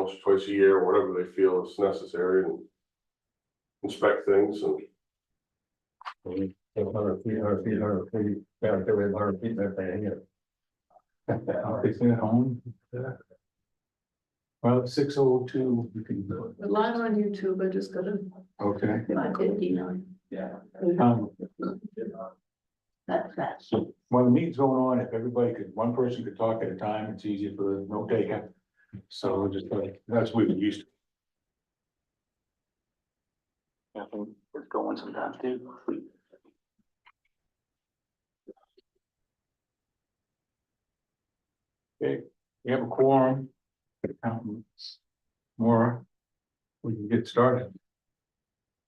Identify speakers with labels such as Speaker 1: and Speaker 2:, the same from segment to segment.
Speaker 1: once or twice a year, or whatever they feel is necessary, and inspect things and.
Speaker 2: 100 feet, 100 feet, 100 feet, yeah, every 100 feet, that thing, yeah. Fixing it home. Well, 6:02, you can do it.
Speaker 3: The line on YouTube, I just got a
Speaker 2: Okay.
Speaker 3: 559.
Speaker 2: Yeah.
Speaker 3: That's fast.
Speaker 2: When the meeting's going on, if everybody could, one person could talk at a time, it's easier for the note taker. So we'll just like, that's what we used to.
Speaker 4: I think it's going sometimes too.
Speaker 2: Okay, we have a quorum. More, we can get started.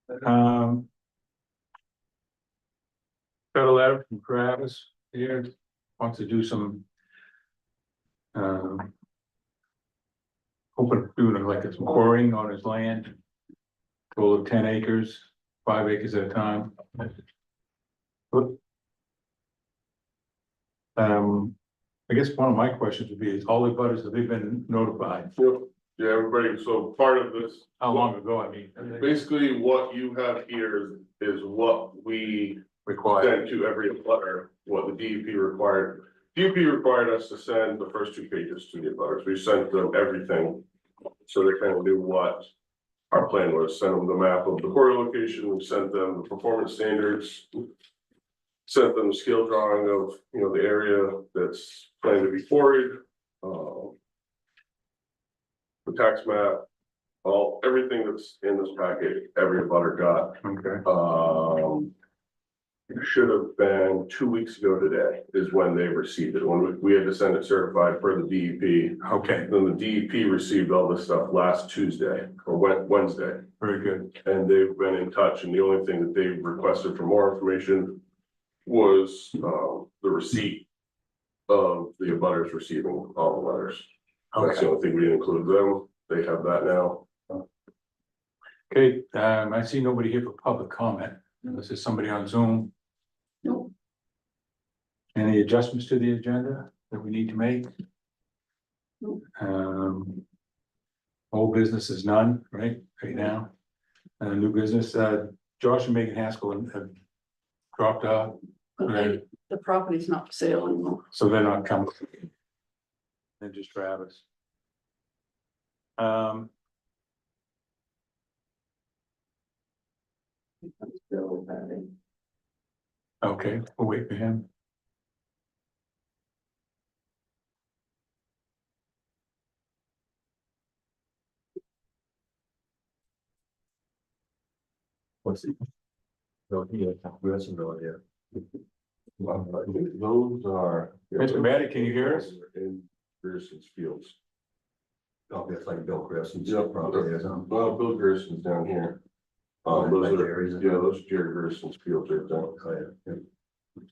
Speaker 2: Got a letter from Travis here, wants to do some. Doing like some quarrying on his land. Total of 10 acres, 5 acres at a time. I guess one of my questions would be, is all the butters, have they been notified?
Speaker 1: Yep. Yeah, everybody, so part of this.
Speaker 2: How long ago, I mean?
Speaker 1: Basically, what you have here is what we
Speaker 2: Required.
Speaker 1: sent to every abutter, what the DEP required. DEP required us to send the first 2 pages to the abutters. We sent them everything. So they kind of knew what our plan was, sent them the map of the quarry location, we sent them the performance standards. Sent them the scale drawing of, the area that's planned to be quarried. The tax map, everything that's in this packet, every abutter got.
Speaker 2: Okay.
Speaker 1: It should have been 2 weeks ago today is when they received it, when we had to send it certified for the DEP.
Speaker 2: Okay,
Speaker 1: Then the DEP received all this stuff last Tuesday or Wednesday,
Speaker 2: very good.
Speaker 1: and they've been in touch, and the only thing that they requested for more information was the receipt of the abutters receiving all the letters. That's the
Speaker 2: Okay,
Speaker 1: only thing we didn't include them. They have that now.
Speaker 2: okay, I see nobody here for public comment, unless there's somebody on Zoom.
Speaker 3: Nope.
Speaker 2: Any adjustments to the agenda that we need to make?
Speaker 3: Nope.
Speaker 2: Old business is none, right now. New business, Josh and Megan Haskell have dropped off,
Speaker 3: Okay, the property's not for sale anymore.
Speaker 2: so they're not coming. They're just Travis.
Speaker 3: Bill about it.
Speaker 2: Okay, we'll wait for him.
Speaker 5: What's it? No, yeah, we have some no idea.
Speaker 1: I think those are.
Speaker 2: Mr. Matty, can you hear us?
Speaker 1: In Gerson's fields.
Speaker 5: Oh, that's like Bill Chris and
Speaker 1: Yeah,
Speaker 5: stuff, probably, isn't it?
Speaker 1: well, Bill Gerson's down here.
Speaker 5: Like
Speaker 1: Those are,
Speaker 5: Jerry's,
Speaker 1: yeah, those are Jerry Gerson's fields right there.
Speaker 5: Oh, yeah.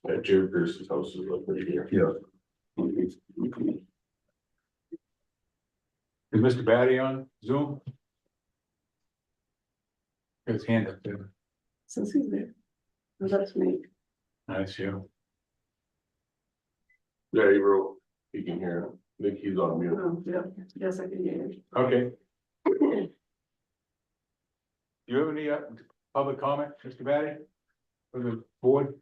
Speaker 1: Yeah, Jerry Gerson's house is like right here.
Speaker 5: Yeah,
Speaker 2: Is Mr. Batty on Zoom? His hand up there.
Speaker 3: Since he's there. Oh, that's me.
Speaker 2: Nice, you.
Speaker 1: Yeah, he wrote, he can hear him. I think he's on mute.
Speaker 3: Oh, yeah, yes, I can hear you.
Speaker 2: Okay. Do you have any public comment, Mr. Batty? For the board?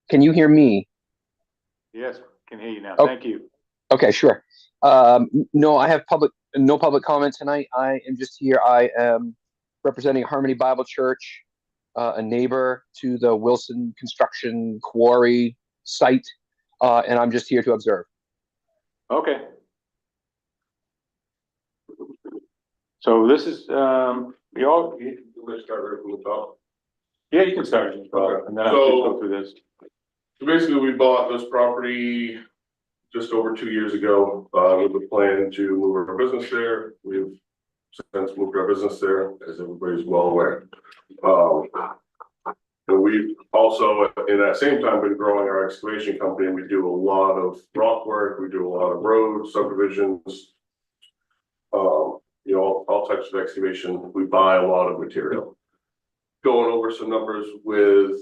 Speaker 6: Can you hear me?
Speaker 2: Yes, can hear you now.
Speaker 6: Oh.
Speaker 2: Thank you.
Speaker 6: Okay, sure. No, I have no public comment tonight. I am just here. I am representing Harmony Bible Church, a neighbor to the Wilson Construction Quarry site, and I'm just here to observe.
Speaker 2: Okay. So this is,
Speaker 1: Let's start right from the top.
Speaker 2: yeah, you can start, and then I'll
Speaker 1: So-
Speaker 2: go through this.
Speaker 1: So basically, we bought this property just over 2 years ago, with a plan to move our business there. We've since moved our business there, as everybody's well aware. And we've also, in that same time, been growing our excavation company. We do a lot of rock work, we do a lot of road subdivisions. All types of excavation. We buy a lot of material. going over some numbers with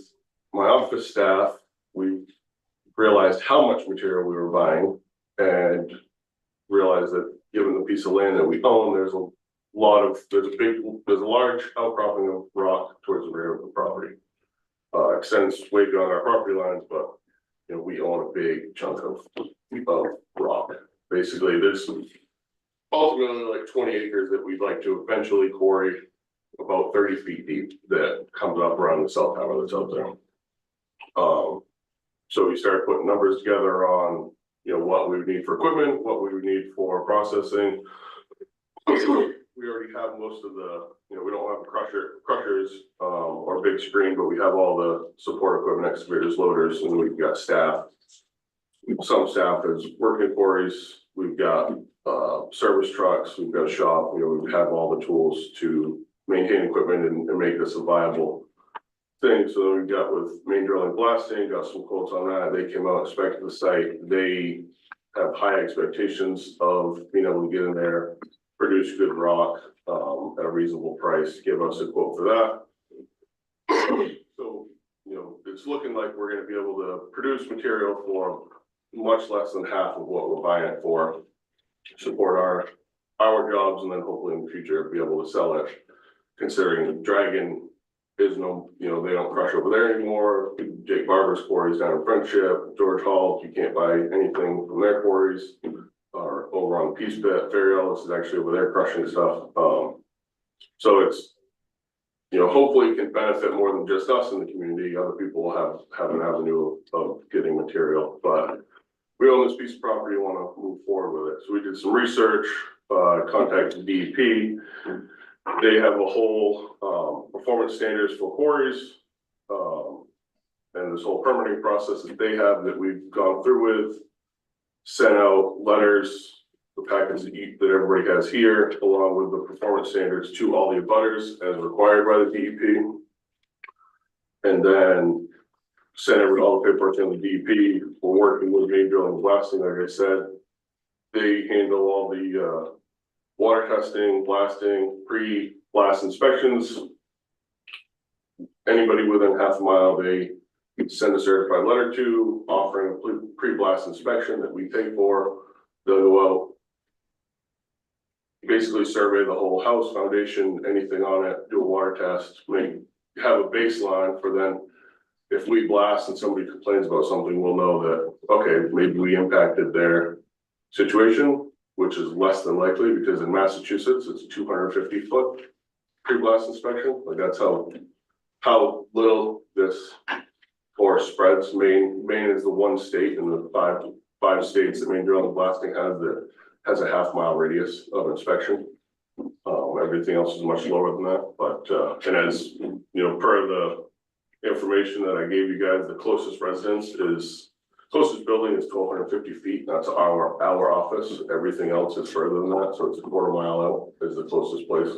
Speaker 1: my office staff, we realized how much material we were buying and realized that given the piece of land that we own, there's a large outcropping of rock towards the rear of the property. Extends way beyond our property lines, but you know, we own a big chunk of rock. Basically, there's ultimately like 20 acres that we'd like to eventually quarry about 30 feet deep that comes up around the cell tower that's out there. So we started putting numbers together on, you know, what we would need for equipment, what we would need for processing. We already have most of the, you know, we don't have crushers, or big screen, but we have all the support equipment, excavators, loaders, and we've got staff. Some staff is working quarries, we've got, service trucks, we've got a shop, you know, we have all the tools to maintain equipment and make this a viable thing. So we got with main drilling blasting, got some quotes on that. They came out, inspected the site. They have high expectations of being able to get in there, produce good rock at a reasonable price, give us a quote for that. So, you know, it's looking like we're gonna be able to produce material for much less than half of what we're buying it for, support our jobs, and then hopefully in the future be able to sell it. Considering Dragon is no, you know, they don't crush over there anymore. Jake Barber's quarries down in Friendship, George Hall, you can't buy anything from their quarries. Or over on Peace Pit, Ferry Ellis is actually over there crushing stuff. So it's, you know, hopefully it can benefit more than just us in the community. Other people will have an avenue of getting material, but we own this piece of property, want to move forward with it. So we did some research, contacted DEP. They have a whole performance standards for quarries, and this whole permitting process that they have that we've gone through with, sent out letters, the packets that everybody has here, along with the performance standards to all the abutters as required by the DEP. And then sent all the paperwork to the DEP. We're working with main drilling and blasting, like I said. They handle all the water testing, blasting, pre-blast inspections. Anybody within half a mile, they send a certified letter to, offering a pre-blast inspection that we pay for. They'll go out, basically survey the whole house, foundation, anything on it, do a water test, have a baseline for then. If we blast and somebody complains about something, we'll know that, okay, maybe we impacted their situation, which is less than likely because in Massachusetts, it's 250 foot pre-blast inspection. Like that's how little this forest spreads. Maine is the one state in the five states that main drilling and blasting has that has a half-mile radius of inspection. Everything else is much lower than that, but and as you know, per the information that I gave you guys, the closest building is 1,250 feet. That's our office. Everything else is further than that, so it's a quarter mile out is the closest place.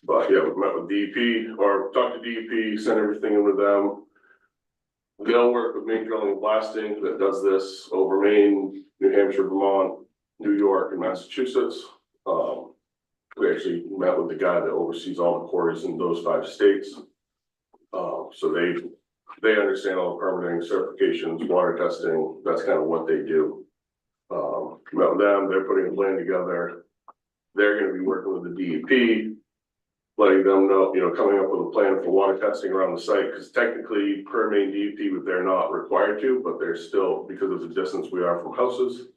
Speaker 1: But yeah, we've met with DEP or talked to DEP, sent everything in with them. They'll work with main drilling and blasting that does this over Maine, New Hampshire, Vermont, New York, and Massachusetts. We actually met with the guy that oversees all the quarries in those 5 states. So they understand all the permitting, certifications, water testing. That's kind of what they do. Met with them, they're putting a plan together. They're going to be working with the DEP, letting them know, you know, coming up with a plan for water testing around the site, because technically per Maine DEP, they're not required to, but they're still, because of the distance we are from houses,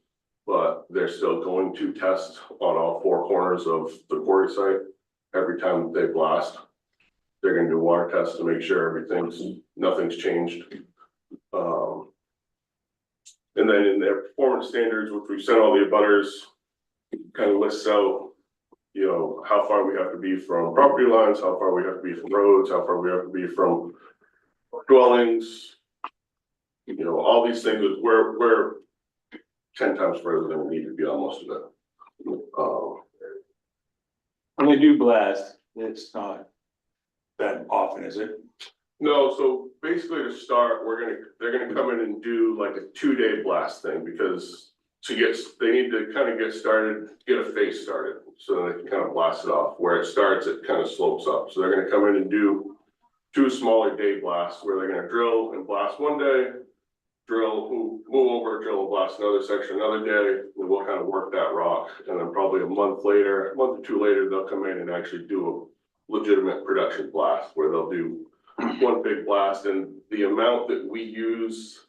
Speaker 1: but they're still going to test on all 4 corners of the quarry site. Every time they blast, they're gonna do water tests to make sure nothing's changed. And then in their performance standards, which we've sent all the abutters, kind of lists out, you know, how far we have to be from property lines, how far we have to be from roads, how far we have to be from dwellings. You know, all these things, we're 10 times further than we need to be on most of it.
Speaker 2: When they do blast, it's not that often, is it?
Speaker 1: No, so basically to start, they're gonna come in and do like a 2-day blast thing, because they need to kind of get started, get a face started, so they can kind of blast it off. Where it starts, it kind of slopes up. So they're gonna come in and do 2 smaller day blasts where they're gonna drill and blast one day, move over, drill and blast another section another day, and we'll kind of work that rock. And then probably a month or 2 later, they'll come in and actually do a legitimate production blast where they'll do one big blast, and the amount that we use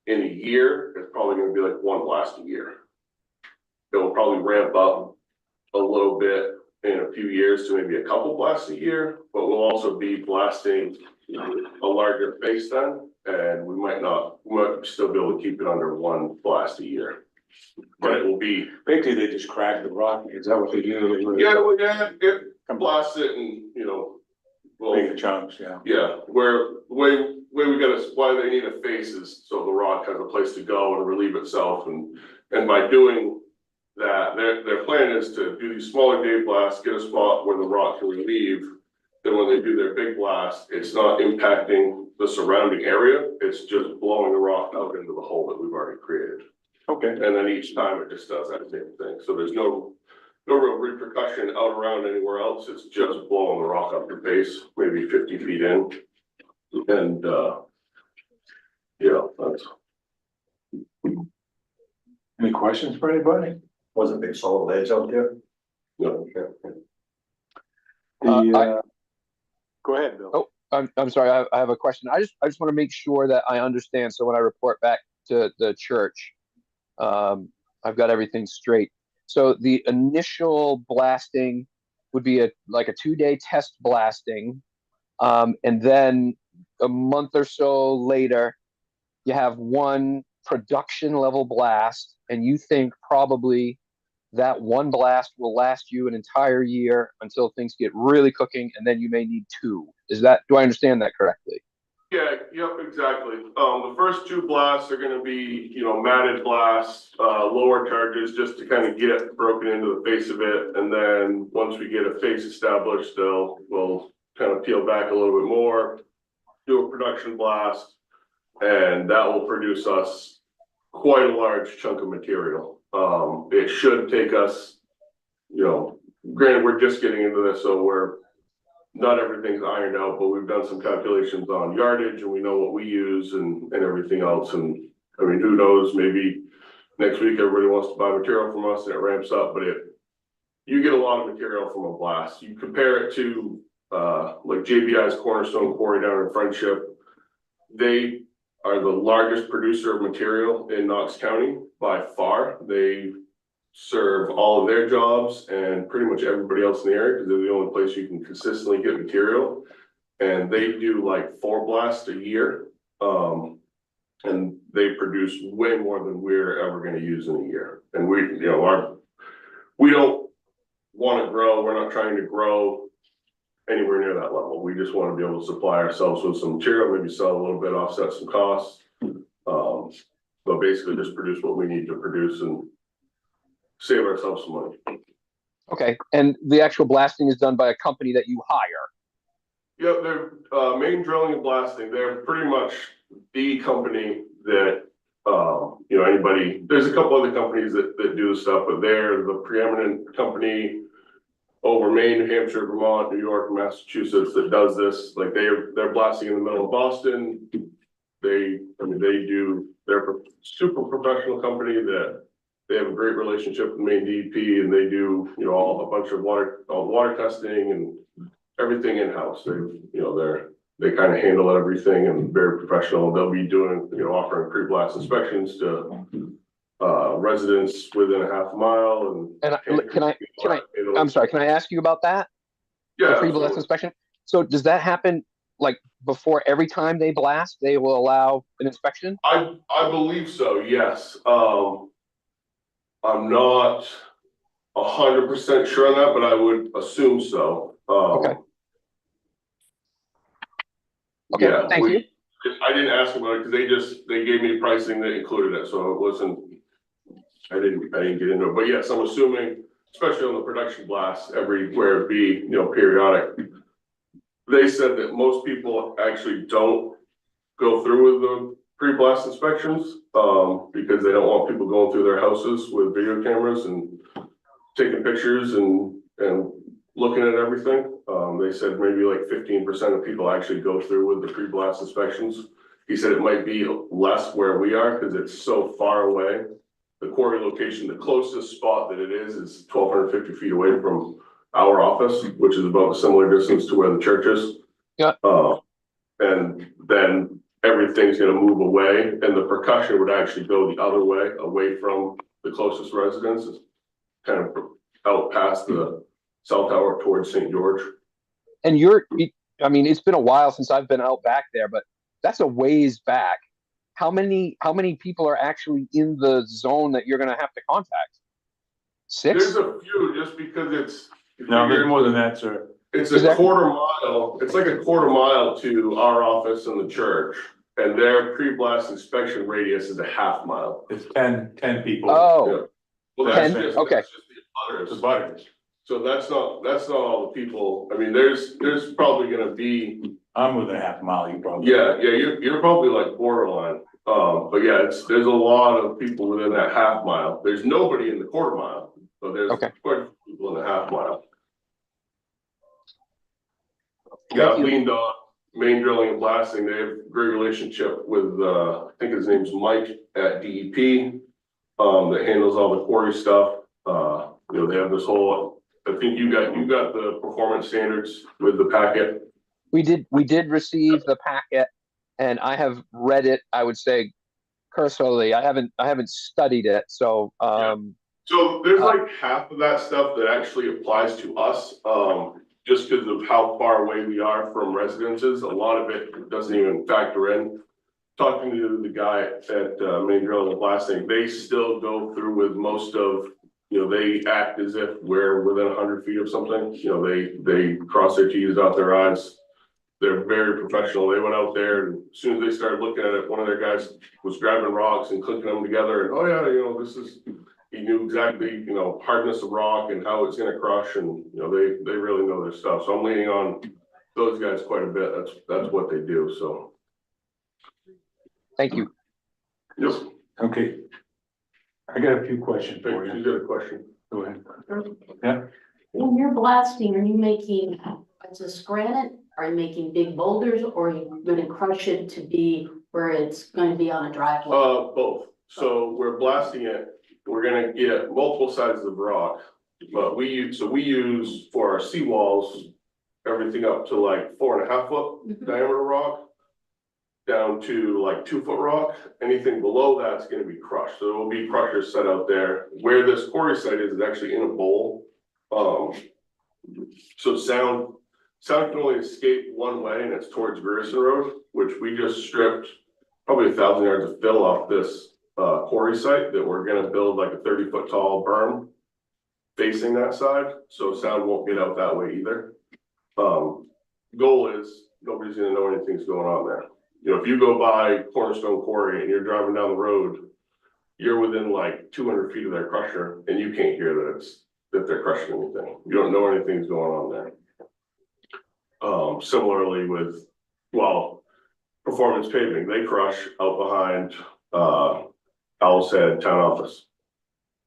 Speaker 1: in a year is probably gonna be like 1 blast a year. It'll probably ramp up a little bit in a few years to maybe a couple blasts a year, but we'll also be blasting a larger face then, and we might still be able to keep it under 1 blast a year. But it will be,
Speaker 2: Basically, they just crack the rock, is that what they do?
Speaker 1: it blasts it and, well,
Speaker 2: Big chunks, yeah.
Speaker 1: yeah, where we gotta, why they need a face is so the rock has a place to go and relieve itself, and by doing that, their plan is to do these smaller day blasts, get a spot where the rock can relieve. Then when they do their big blast, it's not impacting the surrounding area, it's just blowing the rock out into the hole that we've already created.
Speaker 2: Okay.
Speaker 1: And then each time it just does that same thing, so there's no real repercussion out around anywhere else, it's just blowing the rock up your face, maybe 50 feet in. And, that's.
Speaker 2: Any questions for anybody?
Speaker 5: Was a big solid ledge out there.
Speaker 1: No.
Speaker 2: Go ahead, Bill.
Speaker 6: Oh, I'm sorry, I have a question. I just want to make sure that I understand. So when I report back to the church, I've got everything straight. So the initial blasting would be like a 2-day test blasting. And then a month or so later, you have 1 production level blast, and you think probably that 1 blast will last you an entire year until things get really cooking, and then you may need 2. Do I understand that correctly?
Speaker 1: Yeah, yep, exactly. The first 2 blasts are gonna be, matted blasts, lower charges, just to kind of get broken into the face of it. And then once we get a face established, we'll kind of peel back a little bit more, do a production blast, and that will produce us quite a large chunk of material. It should take us, granted, we're just getting into this, so not everything's ironed out, but we've done some calculations on yardage and we know what we use and everything else. And I mean, who knows, maybe next week everybody wants to buy material from us and it ramps up, but you get a lot of material from a blast. You compare it to like JBI's Cornerstone Quarry down in Friendship. They are the largest producer of material in Knox County by far. They serve all of their jobs and pretty much everybody else in the area because they're the only place you can consistently get material. And they do like 4 blasts a year. And they produce way more than we're ever going to use in a year. And we don't want to grow. We're not trying to grow anywhere near that level. We just want to be able to supply ourselves with some material, maybe sell a little bit, offset some costs. But basically just produce what we need to produce and save ourselves some money.
Speaker 6: Okay, and the actual blasting is done by a company that you hire?
Speaker 1: Yep, they're main drilling and blasting. They're pretty much the company that anybody. There's a couple other companies that do the stuff, but they're the preeminent company over Maine, New Hampshire, Vermont, New York, Massachusetts that does this. Like they're blasting in the middle of Boston. They're a super professional company that they have a great relationship with Maine DEP, and they do a bunch of water testing and everything in house. They kind of handle everything and very professional. They'll be doing offering pre-blast inspections to residents within a half mile.
Speaker 6: I'm sorry, can I ask you about that?
Speaker 1: Yeah,
Speaker 6: the pre-blast inspection. So does that happen like before every time they blast? They will allow an inspection?
Speaker 1: I believe so. Yes. I'm not 100% sure on that, but I would assume so.
Speaker 6: Okay. Okay.
Speaker 1: Yeah,
Speaker 6: Thank you.
Speaker 1: I didn't ask about it because they gave me pricing that included it, so it wasn't. I didn't get into it, but yes, I'm assuming, especially on the production blasts, everywhere it be periodic. They said that most people actually don't go through with pre-blast inspections, because they don't want people going through their houses with video cameras and taking pictures and looking at everything. They said maybe like 15% of people actually go through with the pre-blast inspections. He said it might be less where we are because it's so far away. The quarry location, the closest spot that it is 1,250 feet away from our office, which is about a similar distance to where the church is.
Speaker 6: Yeah.
Speaker 1: And then everything's gonna move away and the percussion would actually go the other way, away from the closest residences. Kind of out past the cell tower towards St. George.
Speaker 6: And I mean, it's been a while since I've been out back there, but that's a ways back. How many people are actually in the zone that you're gonna have to contact? 6?
Speaker 1: There's a few, just because it's.
Speaker 2: No, there's more than that, sir.
Speaker 1: It's
Speaker 6: Is
Speaker 1: a
Speaker 6: that-
Speaker 1: quarter mile, it's like a quarter mile to our office and the church. And their pre-blast inspection radius is a half mile.
Speaker 2: It's 10 people.
Speaker 6: Oh,
Speaker 1: Well, that's
Speaker 6: 10?
Speaker 1: just,
Speaker 6: Okay.
Speaker 1: that's just the
Speaker 2: The
Speaker 1: others.
Speaker 2: butters.
Speaker 1: So that's not all the people. I mean, there's probably gonna be,
Speaker 2: I'm within a half mile, you probably.
Speaker 1: yeah, you're probably like borderline. But yeah, there's a lot of people within that half mile. There's nobody in the quarter mile, but there's
Speaker 6: Okay.
Speaker 1: quite a few people in the half mile. Yeah,
Speaker 6: Thank you.
Speaker 1: leaned on main drilling and blasting. They have a great relationship with, I think his name's Mike at DEP. That handles all the quarry stuff. They have this whole, I think you got the performance standards with the packet.
Speaker 6: we did receive the packet, and I have read it, I would say cursorily. I haven't studied it, so
Speaker 1: So there's like half of that stuff that actually applies to us, just because of how far away we are from residences. A lot of it doesn't even factor in. Talking to the guy at Main Drilling and Blasting, they still go through with most of, they act as if we're within 100 feet of something. They cross their T's, dot their I's. They're very professional. They went out there and as soon as they started looking at it, one of their guys was grabbing rocks and clicking them together and, oh yeah, this is, he knew exactly, hardness of rock and how it's gonna crush and, they really know their stuff. So I'm leaning on those guys quite a bit. That's what they do, so.
Speaker 6: thank you.
Speaker 1: Yes,
Speaker 2: Okay. I got a few questions for
Speaker 1: you
Speaker 2: you.
Speaker 1: got a question?
Speaker 2: Go ahead. Yeah,
Speaker 7: When you're blasting, are you making, it's just granite, are you making big boulders, or are you gonna crush it to be where it's gonna be on a driveway?
Speaker 1: Both. So we're blasting it. We're gonna get multiple sizes of rock. But we use for our seawalls, everything up to like 4.5 foot
Speaker 7: Mhm.
Speaker 1: diameter rock. Down to like 2 foot rock. Anything below that's gonna be crushed. So there will be crushers set out there. Where this quarry site is actually in a bowl. So sound can only escape one way and it's towards Grierson Road, which we just stripped probably 1,000 yards of fill off this quarry site that we're gonna build like a 30-foot tall berm facing that side, so sound won't get out that way either. Goal is nobody's gonna know anything's going on there. If you go by Cornerstone Quarry and you're driving down the road, you're within like 200 feet of their crusher and you can't hear that they're crushing anything. You don't know anything's going on there. Similarly with, Performance Paving, they crush out behind, Owl's Head Town Office.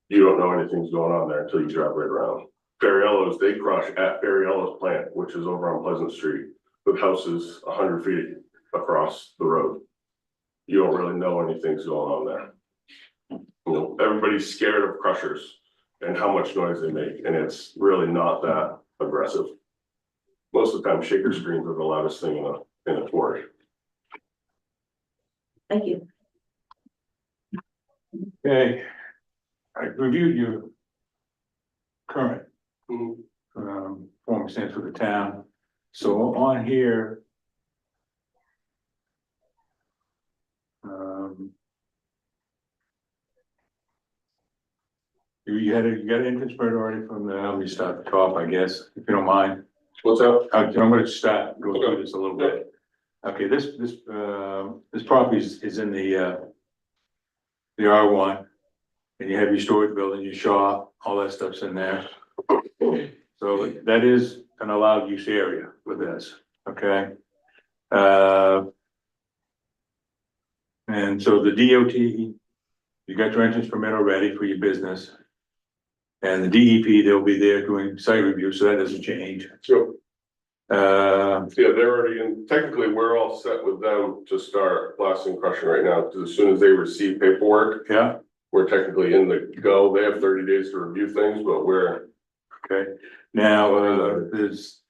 Speaker 1: You don't know anything's going on there until you drive right around. Ferriello's, they crush at Ferriello's plant, which is over on Pleasant Street, with houses 100 feet across the road. You don't really know anything's going on there. Everybody's scared of crushers and how much noise they make, and it's really not that aggressive. Most of the time, shaker screens are the loudest thing in a quarry.
Speaker 7: Thank you.
Speaker 2: okay. I reviewed your current
Speaker 1: Mhm.
Speaker 2: form stands for the town. So on here. You got an entrance permit already from the, let me start at the top, I guess, if you don't mind.
Speaker 1: What's that?
Speaker 2: I'm gonna start, go through this a little bit. Okay, this property is in the R1. And you have your storage building, your shop, all that stuff's in there. So that is an allowed use area with this, okay? Now, And so the DOT, you got your entrance permit already for your business. And the DEP, they'll be there doing site review, so that doesn't change.
Speaker 1: So,
Speaker 2: Uh,
Speaker 1: yeah, they're already in, technically, we're all set with them to start blasting and crushing right now, because as soon as they receive paperwork,
Speaker 2: yeah,
Speaker 1: we're technically in the go. They have 30 days to review things, but we're,
Speaker 2: okay. Now, there's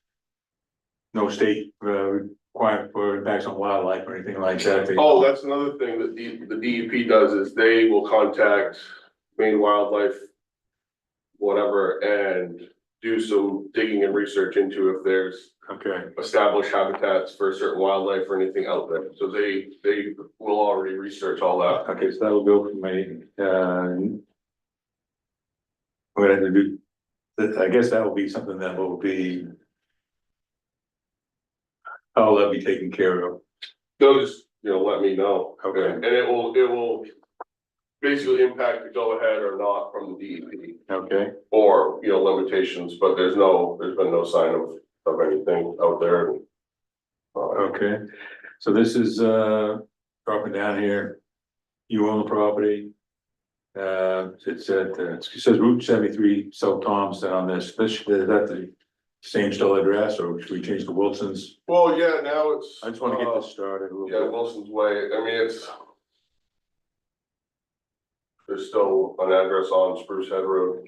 Speaker 2: no state, requirement for impacts on wildlife or anything like that.
Speaker 1: oh, that's another thing that the DEP does is they will contact Maine Wildlife, whatever, and do some digging and research into if there's
Speaker 2: Okay,
Speaker 1: established habitats for certain wildlife or anything out there. So they will already research all that.
Speaker 2: okay, so that'll go for me, we're gonna have to do, I guess that will be something that will be. Oh, that'll be taken care of.
Speaker 1: They'll just, let me know.
Speaker 2: Okay.
Speaker 1: And it will basically impact the go ahead or not from the DEP
Speaker 2: Okay,
Speaker 1: or, limitations, but there's been no sign of anything out there.
Speaker 2: okay, so this is, dropping down here. You own the property. It's at, it says Route 73, South Thompson on this, is that the same still address, or should we change to Wilson's?
Speaker 1: Well, yeah, now it's.
Speaker 2: I just wanna get this started a little
Speaker 1: Yeah,
Speaker 2: bit.
Speaker 1: Wilson's Way, I mean, there's still an address on Spruce Head Road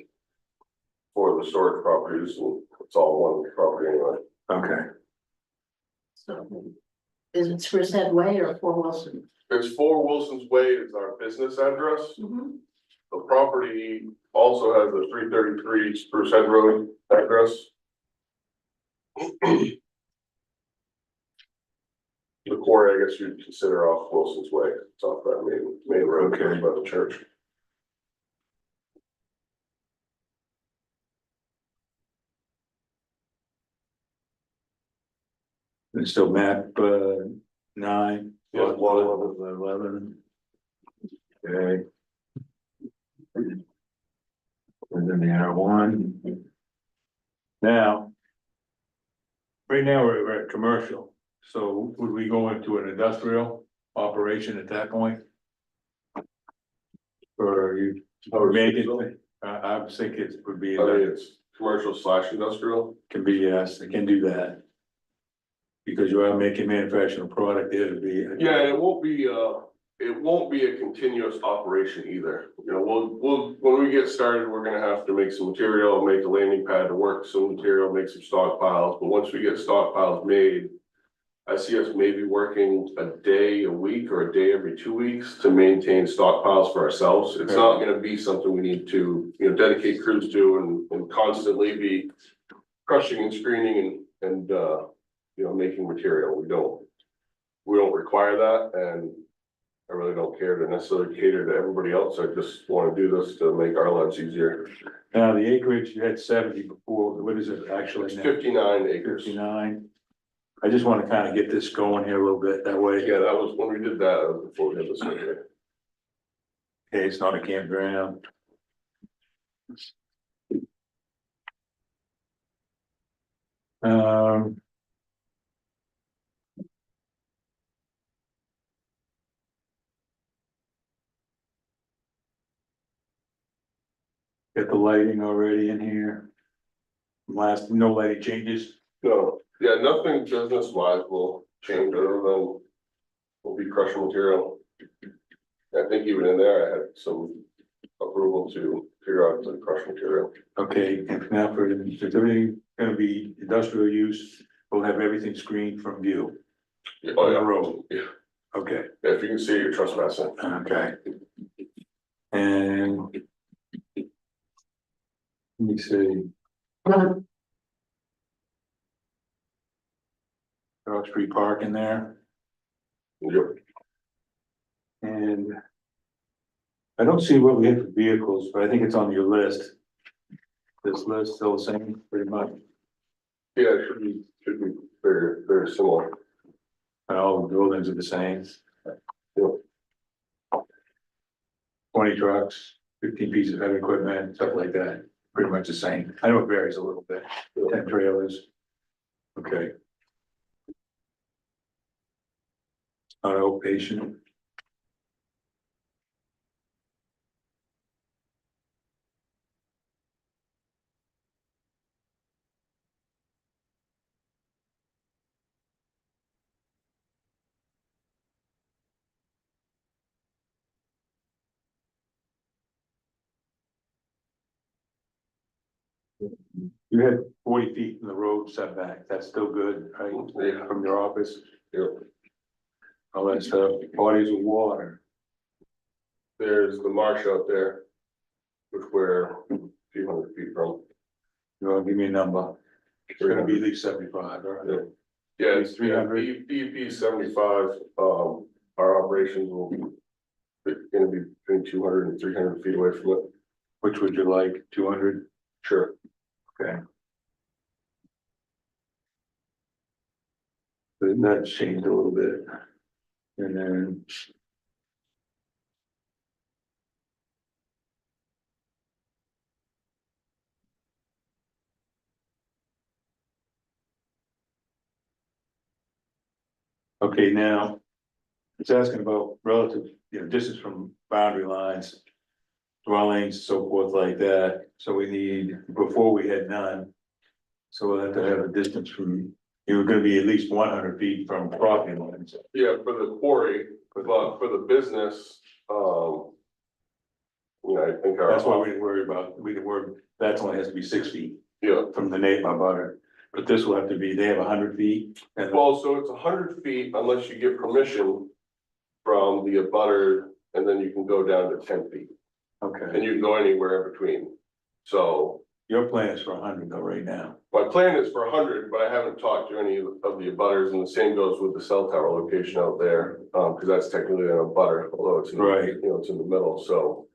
Speaker 1: for the storage properties, and it's all one property anyway.
Speaker 2: Okay,
Speaker 7: So is it Spruce Head Way or 4 Wilson?
Speaker 1: There's 4 Wilson's Way is our business address.
Speaker 7: Mhm.
Speaker 1: The property also has the 333 Spruce Head Road address. The quarry, I guess you'd consider off Wilson's Way, it's off that main road,
Speaker 2: Okay.
Speaker 1: by the church.
Speaker 2: it's still map, 9.
Speaker 1: Yeah,
Speaker 2: lot 11. Okay. And then the R1. Now. Right now, we're at commercial, so would we go into an industrial operation at that point? Or you, or make it, I was thinking it would be,
Speaker 1: I mean, it's commercial / industrial.
Speaker 2: can be, yes, it can do that. Because you are making manufacturing product, it'll be.
Speaker 1: Yeah, and it won't be a continuous operation either. When we get started, we're gonna have to make some material, make a landing pad to work some material, make some stockpiles, but once we get stockpiles made. I see us maybe working a day a week or a day every 2 weeks to maintain stockpiles for ourselves. It's not gonna be something we need to, dedicate crews to and constantly be crushing and screening and making material. We don't require that, and I really don't care to necessarily cater to everybody else. I just wanna do this to make our lives easier.
Speaker 2: Now, the acreage, you had 70 before, what is it actually
Speaker 1: It's
Speaker 2: now?
Speaker 1: 59 acres.
Speaker 2: 59. I just wanna kind of get this going here a little bit, that way.
Speaker 1: Yeah, that was when we did that, that was before we did the survey.
Speaker 2: Okay, it's not a campground. Um. Got the lighting already in here. No lighting changes.
Speaker 1: No, yeah, nothing business wise will change other than we'll be crushing material. I think even in there, I had some approval to figure out the crush material.
Speaker 2: Okay, and now for, is everything gonna be industrial use? We'll have everything screened from view.
Speaker 1: Yeah,
Speaker 2: On the
Speaker 1: yeah,
Speaker 2: road.
Speaker 1: yeah,
Speaker 2: Okay,
Speaker 1: if you can see, you're trespassing.
Speaker 2: okay. And. Let me see, off-street parking there.
Speaker 1: Yep.
Speaker 2: And I don't see what we have for vehicles, but I think it's on your list. This list still the same, pretty much,
Speaker 1: Yeah, it should be very, very similar.
Speaker 2: and all the buildings are the same.
Speaker 1: Yep.
Speaker 2: 20 trucks, 15 pieces of heavy equipment, stuff like that, pretty much the same. I know it varies a little bit, 10 trailers. Okay. Auto patient. You had 40 feet from the road setback, that's still good, right?
Speaker 1: Yeah.
Speaker 2: From your office,
Speaker 1: Yep.
Speaker 2: all that stuff, bodies of water.
Speaker 1: There's the marsh out there, which we're a few hundred feet from.
Speaker 2: You wanna give me a number? It's gonna be at least 75, all right?
Speaker 1: Yeah, it's
Speaker 2: 300.
Speaker 1: DEP 75, our operations will be gonna be between 200 and 300 feet away from it.
Speaker 2: Which would you like, 200?
Speaker 1: Sure.
Speaker 2: Okay. Then that changed a little bit. And then. Okay, now, it's asking about relative, distance from boundary lines. Dwellings, so forth like that, so we need, before we had none. So we'll have to have a distance from, you're gonna be at least 100 feet from property lines.
Speaker 1: Yeah, for the quarry, but for the business, I think
Speaker 2: That's why
Speaker 1: our,
Speaker 2: we didn't worry about, that only has to be 6 feet
Speaker 1: yeah,
Speaker 2: from the neighbor butter. But this will have to be, they have 100 feet, and
Speaker 1: well, so it's 100 feet unless you get permission from the abutter, and then you can go down to 10 feet,
Speaker 2: okay,
Speaker 1: and you can go anywhere in between. So
Speaker 2: your plan is for 100 though, right now.
Speaker 1: my plan is for 100, but I haven't talked to any of the abutters, and the same goes with the cell tower location out there, because that's technically an abutter, although it's in,
Speaker 2: Right.
Speaker 1: it's in the middle, so.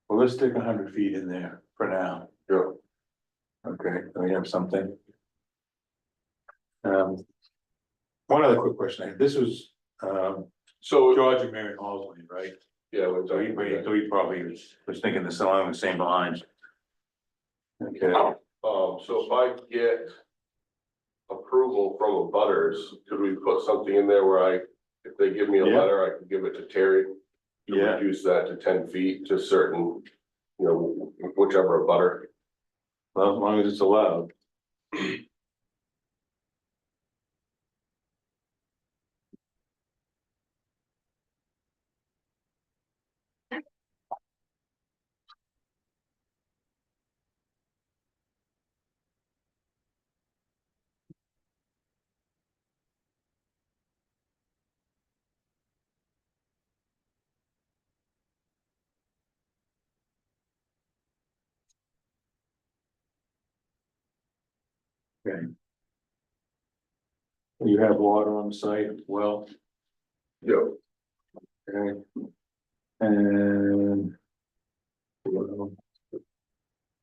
Speaker 2: Well, let's stick 100 feet in there for now.
Speaker 1: Yeah.
Speaker 2: Okay, we have something. One other quick question, this was,
Speaker 1: So,
Speaker 2: George and Mary Hall's land, right?
Speaker 1: yeah,
Speaker 2: So he probably was thinking this along the same lines. Okay,
Speaker 1: so if I get approval from abutters, could we put something in there where if they give me a
Speaker 2: Yeah.
Speaker 1: letter, I can give it to Terry? To
Speaker 2: yeah,
Speaker 1: reduce that to 10 feet to certain, whichever abutter.
Speaker 2: well, as long as it's allowed. Okay. You have water on the site, well,
Speaker 1: Yeah.
Speaker 2: okay. And. well,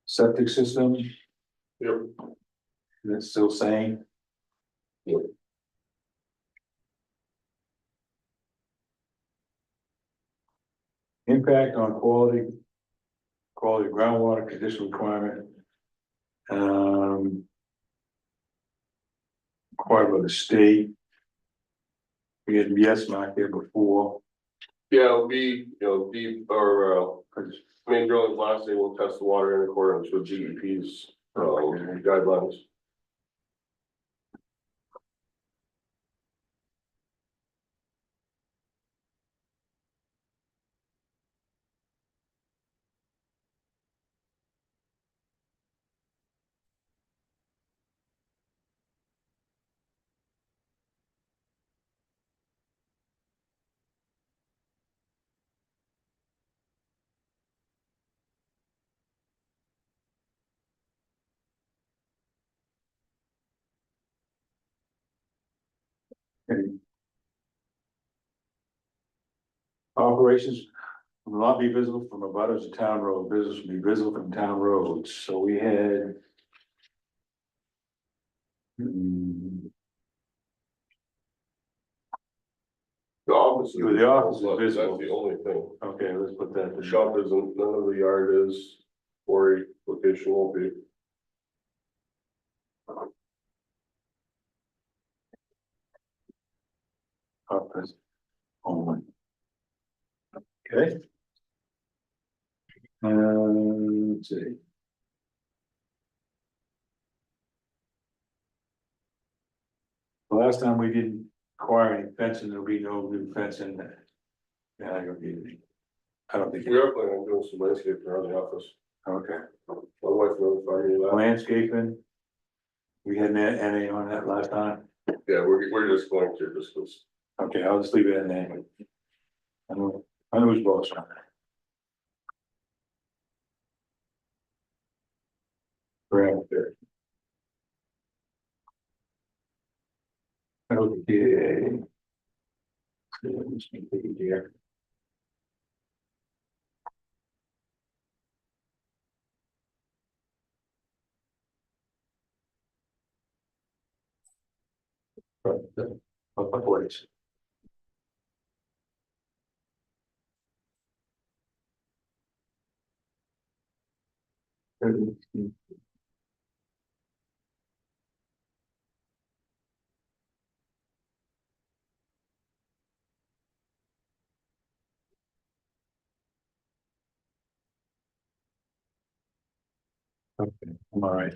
Speaker 2: septic system,
Speaker 1: Yep.
Speaker 2: that's still same.
Speaker 1: Yep.
Speaker 2: Impact on quality groundwater condition requirement. Required by the state. We had yes mark there before,
Speaker 1: Yeah, it'll be, deep or, main drilling blasting will test the water in accordance with DEP's, guidelines.
Speaker 2: and. Operations will not be visible from abutters to town road, business will be visible from town roads, so we had. Hmm,
Speaker 1: The office.
Speaker 2: Yeah, the office is
Speaker 1: That's
Speaker 2: visible.
Speaker 1: the only thing.
Speaker 2: okay, let's put that.
Speaker 1: The shop isn't, none of the yard is, quarry location won't be.
Speaker 2: Office only. Okay. Let's see. The last time we didn't acquire any fencing, there'll be no new fencing there. Yeah, I don't think.
Speaker 1: We are planning on doing some landscaping around the office.
Speaker 2: Okay,
Speaker 1: My wife notified me of that.
Speaker 2: landscaping. We had NA on that last time.
Speaker 1: Yeah, we're just going to just because.
Speaker 2: Okay, I'll just leave it in there. I know who's boss on that. Right there. Okay. Let's make it here. Up ways. Okay, I'm all right.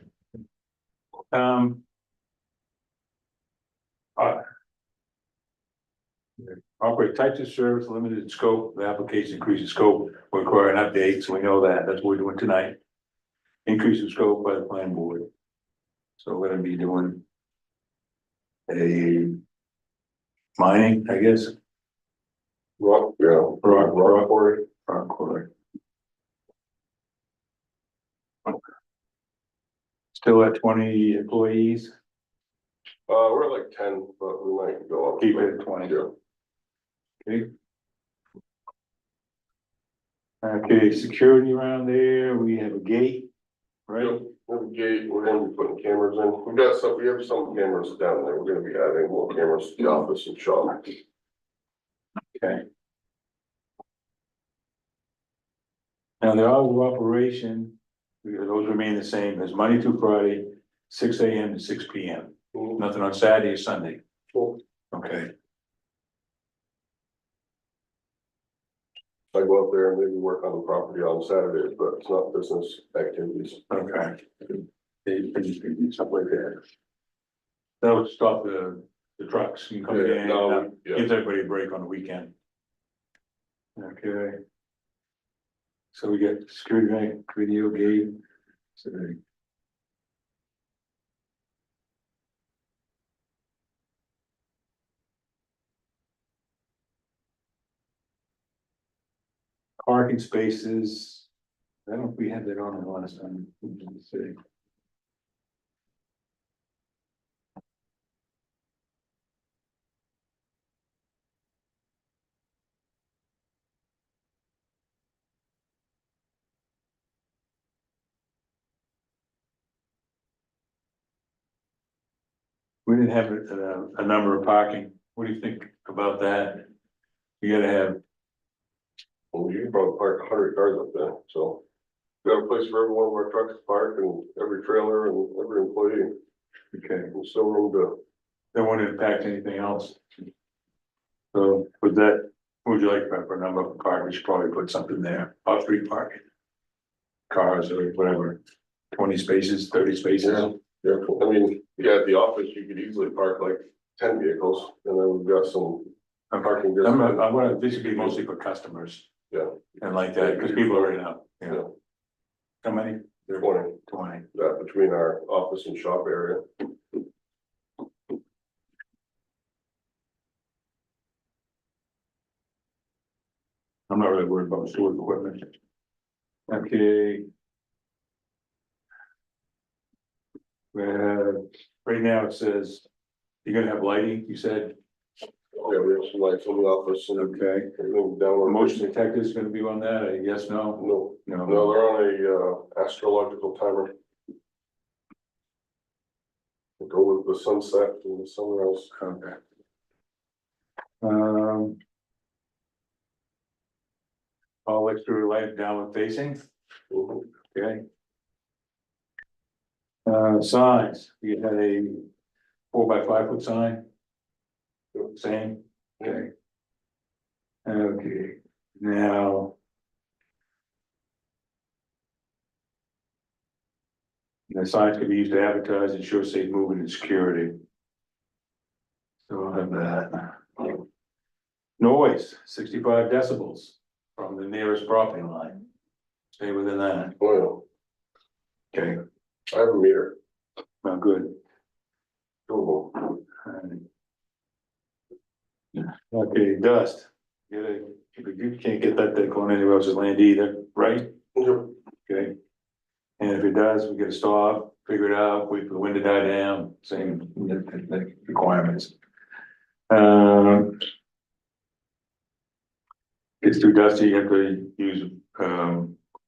Speaker 2: Um. uh, Operate types of service, limited in scope, the application increases scope, will require an update, so we know that, that's what we're doing tonight. Increase in scope by the plan board. So we're gonna be doing. A. Mining, I guess,
Speaker 1: Rock, yeah, rock quarry.
Speaker 2: rock quarry. Still at 20 employees,
Speaker 1: We're at like 10, but we might go up.
Speaker 2: keep it at 20.
Speaker 1: Yeah.
Speaker 2: Okay. Okay, security around there, we have a gate, right?
Speaker 1: Yep, we have a gate, we're gonna be putting cameras in, we have some cameras down there, we're gonna be adding more cameras to the office and shop.
Speaker 2: Okay. Now, the hours of operation, those remain the same as Monday through Friday, 6 AM to 6 PM, nothing on Saturday or Sunday.
Speaker 1: Cool.
Speaker 2: Okay,
Speaker 1: I go up there and maybe work on the property on Saturdays, but it's not business activities.
Speaker 2: okay. They just do something like that. That would stop the trucks from coming
Speaker 1: Yeah,
Speaker 2: in,
Speaker 1: no, yeah.
Speaker 2: gives everybody a break on the weekend. Okay. So we got security bank, video gate. So parking spaces. I don't know if we had that on the last time. Let's see. We didn't have a number of parking. What do you think about that? You gotta have,
Speaker 1: Well, you can probably park 100 cars up there, so. We got a place for every one of our trucks to park and every trailer and every employee,
Speaker 2: okay,
Speaker 1: and still room to.
Speaker 2: don't want to impact anything else. So with that, what would you like for a number of parking? We should probably put something there, off-street parking. Cars or whatever, 20 spaces, 30 spaces.
Speaker 1: Yeah, I mean, yeah, at the office, you could easily park like 10 vehicles, and then we've got some parking.
Speaker 2: I want this to be mostly for customers.
Speaker 1: Yeah.
Speaker 2: And like that, because people are in up, you know. How many?
Speaker 1: 20,
Speaker 2: 20.
Speaker 1: that between our office and shop area.
Speaker 2: I'm not really worried about storage equipment. Okay. Right now it says, you're gonna have lighting, you said,
Speaker 1: Yeah, we have some lights in the office and
Speaker 2: okay.
Speaker 1: everything down.
Speaker 2: Motion detector is gonna be on that, yes, no?
Speaker 1: No,
Speaker 2: No,
Speaker 1: they're on a astrological timer. Go with the sunset and the sunrise.
Speaker 2: okay. All exterior light downward facing,
Speaker 1: Mhm.
Speaker 2: okay. Signs, you had a 4 by 5 foot sign. Same, okay. Okay, now. The signs can be used to advertise and show safe movement and security. So I'll have that. Noise, 65 decibels from the nearest property line. Stay within that,
Speaker 1: Well,
Speaker 2: okay,
Speaker 1: I have a meter.
Speaker 2: well, good.
Speaker 1: Doable.
Speaker 2: Okay, dust. You can't get that thing on anywhere else's land either, right?
Speaker 1: Yep.
Speaker 2: Okay. And if it does, we gotta stop, figure it out, wait for the wind to die down, same requirements. Gets too dusty, you have to use,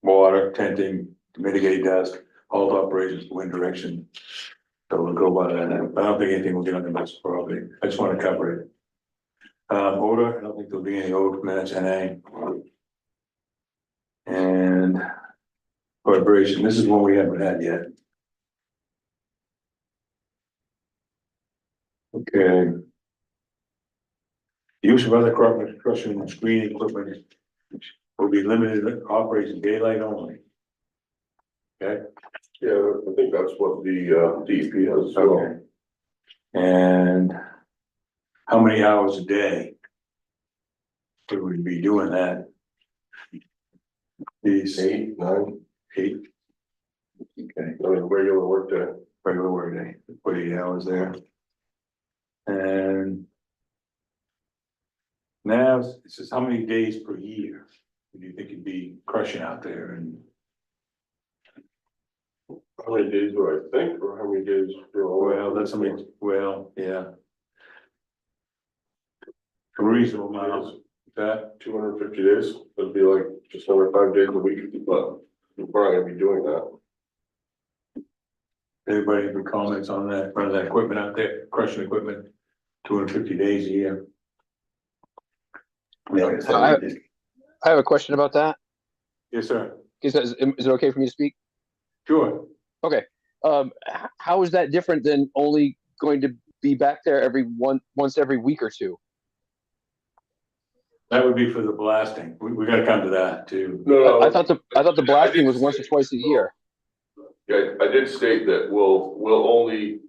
Speaker 2: water, tenting to mitigate dust, halt operations, wind direction. So we'll go by that, I don't think anything will get on the bus property, I just wanna cover it. Odor, I don't think there'll be any odor from NA. And vibration, this is one we haven't had yet. Okay. Use of other crop crushing and screening equipment will be limited to operation daylight only. Okay,
Speaker 1: Yeah, I think that's what the DEP has as well.
Speaker 2: okay. And how many hours a day would we be doing that? These
Speaker 1: 8, 9,
Speaker 2: 8. Okay,
Speaker 1: I mean, regular work day.
Speaker 2: regular work day, 48 hours there. And now, it says how many days per year do you think you'd be crushing out there? And
Speaker 1: How many days do I think, or how many days?
Speaker 2: well, that's something, well, yeah. A reasonable amount, that,
Speaker 1: 250 days, it'd be like just under 5 days a week, but we're not gonna be doing that.
Speaker 2: anybody have any comments on that, running that equipment out there, crushing equipment, 250 days a year?
Speaker 6: I have a question about that.
Speaker 2: Yes, sir,
Speaker 6: Is it okay for me to speak?
Speaker 2: sure.
Speaker 6: How is that different than only going to be back there once every week or two?
Speaker 2: That would be for the blasting, we gotta come to that too.
Speaker 1: No,
Speaker 6: I thought the blasting was once or twice a year.
Speaker 1: Yeah, I did state that we'll only,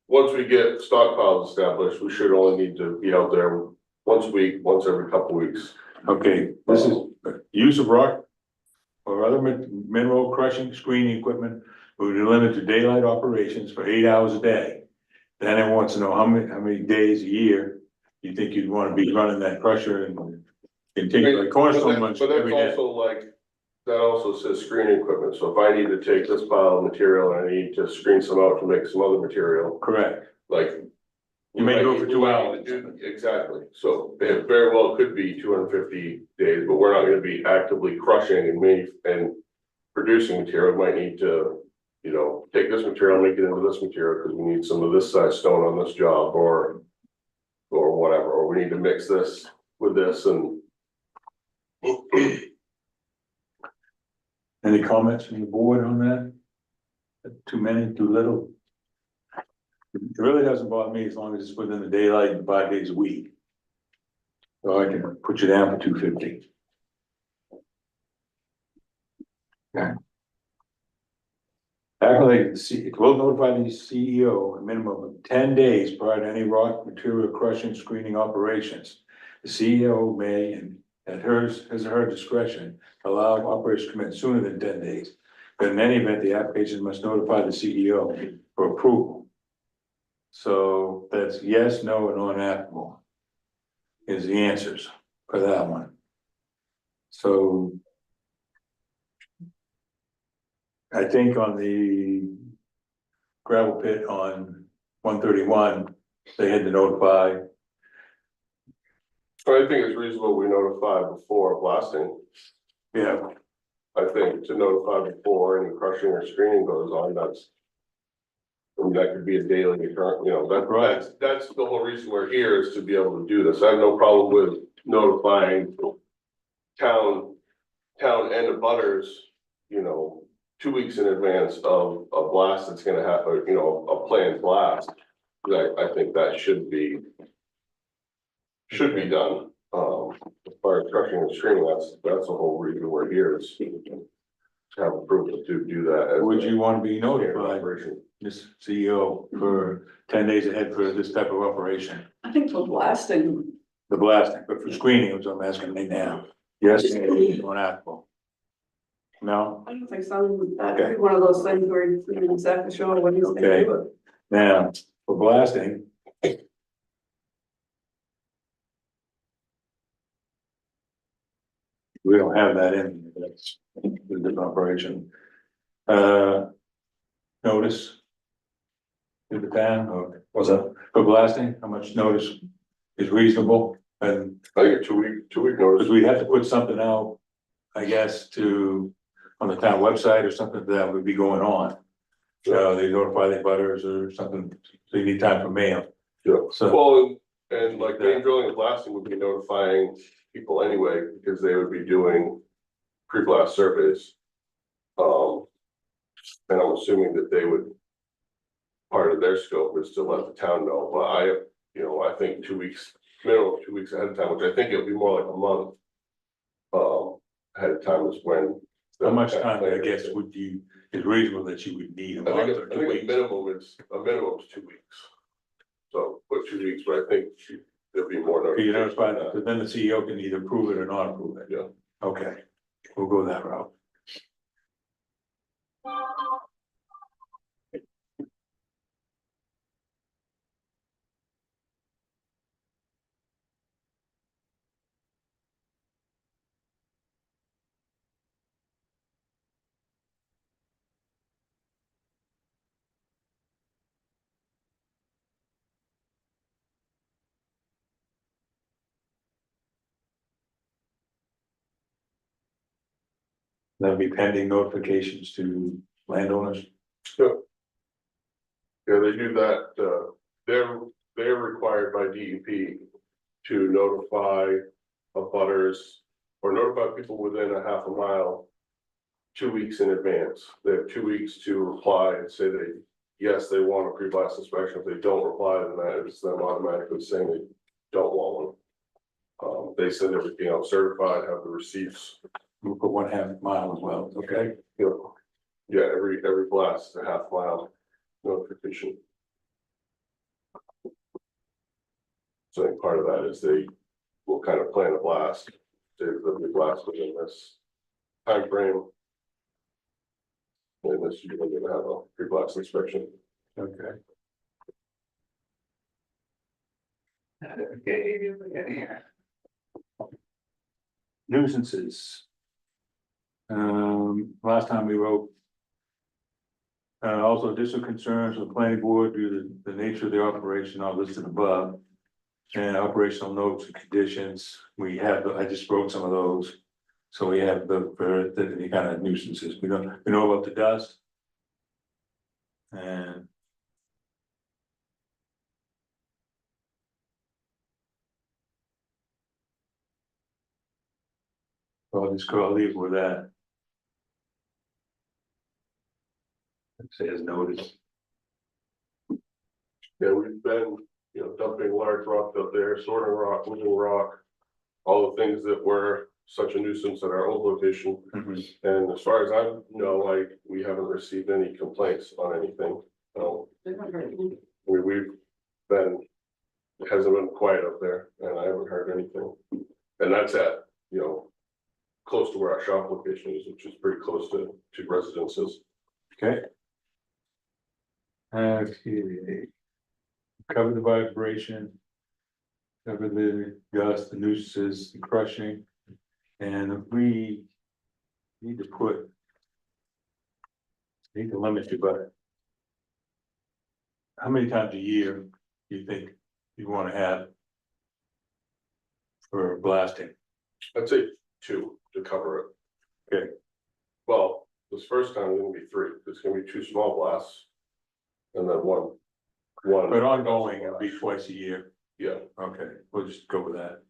Speaker 1: once we get stockpiles established, we should only need to be out there once a week, once every couple weeks.
Speaker 2: Okay, this is use of rock or other mineral crushing screening equipment will be limited to daylight operations for 8 hours a day. Then it wants to know how many days a year you think you'd want to be running that crusher and continue, like Cornerstone runs
Speaker 1: But that's
Speaker 2: every day.
Speaker 1: also like, that also says screening equipment, so if I need to take this pile of material and I need to screen some out to make some other material,
Speaker 2: Correct,
Speaker 1: like.
Speaker 2: You may do it for
Speaker 1: we
Speaker 2: 2
Speaker 1: might
Speaker 2: hours.
Speaker 1: need to do- Exactly, so it very well could be 250 days, but we're not gonna be actively crushing and producing material, we might need to, you know, take this material, make it into this material, because we need some of this size stone on this job, or whatever, or we need to mix this with this and.
Speaker 2: any comments from the board on that? Too many, too little? It really doesn't bother me as long as it's within the daylight and 5 days a week. So I can put you down for 250. Okay. Actually, it will notify the CEO a minimum of 10 days prior to any rock material crushing screening operations. The CEO may, and at his or her discretion, allow operations to commence sooner than 10 days. But in any event, the application must notify the CEO for approval. So that's yes, no, and unapplicable is the answers for that one. So I think on the gravel pit on 131, they had to notify.
Speaker 1: I think it's reasonable we notify before blasting.
Speaker 2: Yeah,
Speaker 1: I think to notify before any crushing or screening goes on, that's. I mean, that could be a daily occurrence, you know,
Speaker 2: Right.
Speaker 1: that's the whole reason we're here is to be able to do this. I have no problem with notifying. Town and abutters, you know, 2 weeks in advance of a blast that's gonna happen, you know, a planned blast. I think that should be done. As far as crushing and screening, that's the whole reason we're here is to have approval to do that. as
Speaker 2: would
Speaker 1: a
Speaker 2: you want to be
Speaker 1: standard
Speaker 2: notified,
Speaker 1: operation.
Speaker 2: this CEO, for 10 days ahead for this type of operation?
Speaker 3: I think for blasting,
Speaker 2: The blasting, but for screening, which I'm asking right now. Yes, unapplicable. No?
Speaker 3: I don't think so. That'd be one of those things where you're not exactly sure what he's gonna
Speaker 2: Okay.
Speaker 3: do.
Speaker 2: Now, for blasting. We don't have that in, that's a different operation. Notice. To the town, or
Speaker 5: What's that?
Speaker 2: for blasting, how much notice is reasonable? And,
Speaker 1: I think a two-week notice.
Speaker 2: because we have to put something out, I guess, on the town website or something that would be going on. They notify the butters or something, so you need time for mail.
Speaker 1: Yeah.
Speaker 2: So,
Speaker 1: Well, and like main drilling and blasting would be notifying people anyway, because they would be doing pre-blast surveys. And I'm assuming that they would, part of their scope is to let the town know, but I think 2 weeks, minimum of 2 weeks ahead of time, which I think it'll be more like a month. Ahead of time is when.
Speaker 2: how much time, I guess, is reasonable that you would need, a
Speaker 1: I
Speaker 2: month
Speaker 1: think,
Speaker 2: or
Speaker 1: I
Speaker 2: 2
Speaker 1: think
Speaker 2: weeks?
Speaker 1: a minimum is 2 weeks. So, put 2 weeks, but I think there'll be more.
Speaker 2: You
Speaker 1: notification
Speaker 2: notify
Speaker 1: on
Speaker 2: that,
Speaker 1: that.
Speaker 2: then the CEO can either approve it or not approve it.
Speaker 1: Yeah.
Speaker 2: Okay, we'll go that route. That'll be pending notifications to landowners.
Speaker 1: Yeah, they do that, they're required by DEP to notify abutters or notify people within a half a mile 2 weeks in advance. They have 2 weeks to reply and say yes, they want a pre-blast inspection. If they don't reply, then that is them automatically saying they don't want one. They send everything out certified, have the receipts.
Speaker 2: We'll put 1/2 mile as well, okay?
Speaker 1: Yeah, every blast is a half mile notification. So I think part of that is they will kind of plan a blast, the blast within this time frame. And this, you're gonna have a pre-blast inspection.
Speaker 2: Okay. Okay. Nuisances. Last time we wrote. Also additional concerns of the planning board due to the nature of the operation are listed above. And operational notes and conditions, I just wrote some of those. So we have for any kind of nuisances, we know about the dust. And. I'll leave with that. It says notice.
Speaker 1: Yeah, we've been, dumping large rock up there, sorting rock, moving rock. All the things that were such a nuisance at our old location. And as far as I know, we haven't received any complaints on anything. We've been, it hasn't been quiet up there and I haven't heard anything. And that's at, close to where our shop location is, which is pretty close to residences.
Speaker 2: Okay. Okay. Cover the vibration. Cover the dust, the nuisances, the crushing. And we need to limit it, but. How many times a year do you think you want to have? For blasting?
Speaker 1: I'd say 2 to cover it.
Speaker 2: Okay.
Speaker 1: Well, this first time it's gonna be 3. It's gonna be 2 small blasts. And then one.
Speaker 2: But ongoing, it'll be twice a year.
Speaker 1: Yeah,
Speaker 2: Okay, we'll just go with that.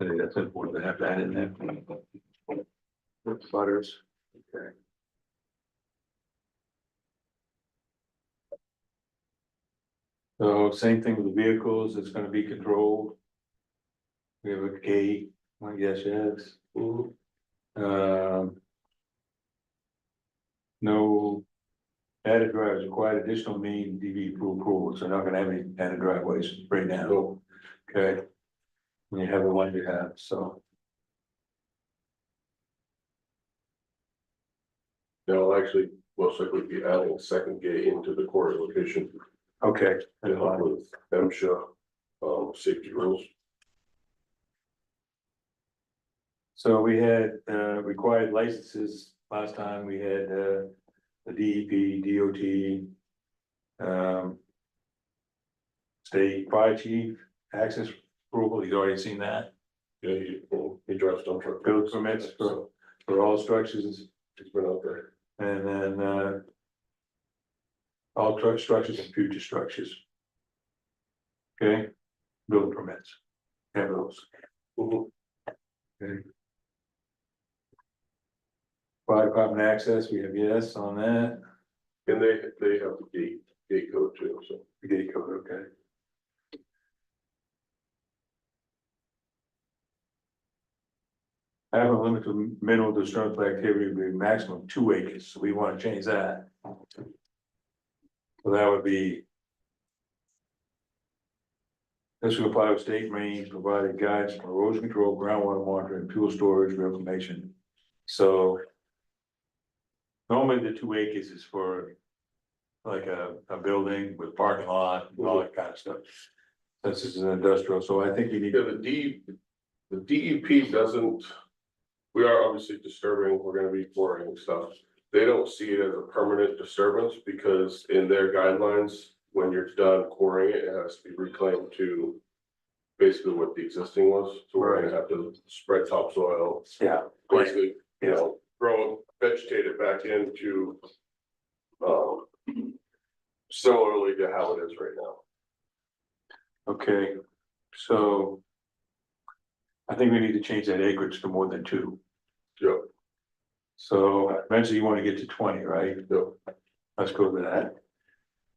Speaker 2: I think that's important to have that in there. With butters, okay. So same thing with the vehicles, it's gonna be controlled. We have a gate, I guess, yes.
Speaker 1: mhm.
Speaker 2: No added driveways required additional main DB approval, so not gonna have any added driveways right now,
Speaker 1: No,
Speaker 2: okay? And you have the one you have, so,
Speaker 1: they'll actually most likely be adding a second gate into the quarry location
Speaker 2: okay.
Speaker 1: to help with MSHA, safety rules.
Speaker 2: So we had, required licenses, last time we had, the DEP, DOT. State fire chief, access approval, he's already seen that,
Speaker 1: Yeah, he drives dump truck.
Speaker 2: build permits for all structures,
Speaker 1: He's been out there.
Speaker 2: and then, all truck structures and future structures. Okay, building permits, have those.
Speaker 1: Mhm.
Speaker 2: Okay. Fire department access, we have yes on that,
Speaker 1: And they have the gate code too, so.
Speaker 2: the gate code, okay. Have a limit to minimal destructive activity would be maximum 2 acres, so we wanna change that. So that would be. This will apply with state range, provided guides for erosion control, groundwater monitoring, fuel storage, reclamation. So. Normally the 2 acres is for. Like a building with parking lot and all that kind of stuff. This is an industrial, so I think you need
Speaker 1: Yeah,
Speaker 2: to,
Speaker 1: the DEP doesn't, we are obviously disturbing, we're gonna be pouring stuff. They don't see it as a permanent disturbance because in their guidelines, when you're done quarrying it, it has to be reclaimed to basically what the existing was. So we're gonna have to spread topsoil,
Speaker 2: yeah,
Speaker 1: basically, you know, grow, vegetate it back into similarly to how it is right now.
Speaker 2: okay, so. I think we need to change that acreage to more than 2.
Speaker 1: Yep,
Speaker 2: So eventually you wanna get to 20, right?
Speaker 1: yep.
Speaker 2: Let's go with that.